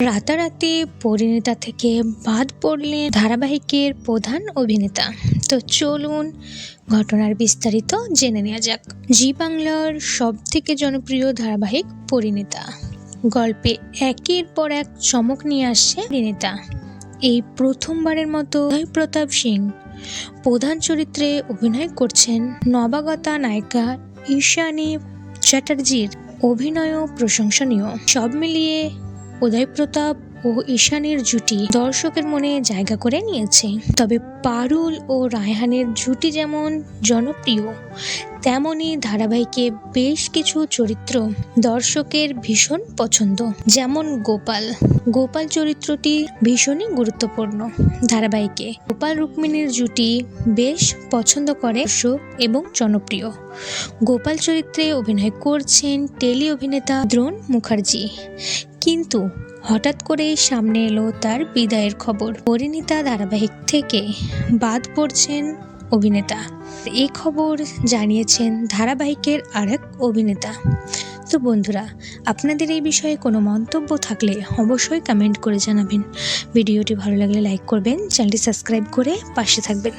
রাতারাতি পরিণীতা থেকে বাদ পড়লেন ধারাবাহিকের প্রধান অভিনেতা। তো চলুন ঘটনার বিস্তারিত জেনে নেওয়া যাক। জি বাংলার সব থেকে জনপ্রিয় ধারাবাহিক পরিণীতা গল্পে একের পর এক চমক নিয়ে আসছে পরিণীতা। এই প্রথমবারের মতো উদয় প্রতাপ সিং প্রধান চরিত্রে অভিনয় করছেন। নবাগতা নায়িকা ঈশানী চ্যাটার্জির অভিনয়ও প্রশংসনীয়। সব মিলিয়ে উদয় প্রতাপ ও ঈশানীর জুটি দর্শকের মনে জায়গা করে নিয়েছে। তবে পারুল ও রায়হানের জুটি যেমন জনপ্রিয়, তেমনি ধারাবাহিকে বেশ কিছু চরিত্র দর্শকের ভীষণ পছন্দ। যেমন গোপাল চরিত্রটি ভীষণই গুরুত্বপূর্ণ ধারাবাহিকে। গোপাল রুক্মিণীর জুটি বেশ পছন্দ করে দর্শক এবং জনপ্রিয়। গোপাল চরিত্রে অভিনয় করছেন টেলি অভিনেতা দ্রোণ মুখার্জি, কিন্তু হঠাৎ করে সামনে এলো তার বিদায়ের খবর। পরিণীতা ধারাবাহিক থেকে বাদ পড়ছেন অভিনেতা। এই খবর জানিয়েছেন ধারাবাহিকের আরেক অভিনেতা। তো বন্ধুরা, আপনাদের এই বিষয়ে কোনো মন্তব্য থাকলে অবশ্যই কমেন্ট করে জানাবেন। ভিডিওটি ভালো লাগলে লাইক করবেন, চ্যানেলটি সাবস্ক্রাইব করে পাশে থাকবেন।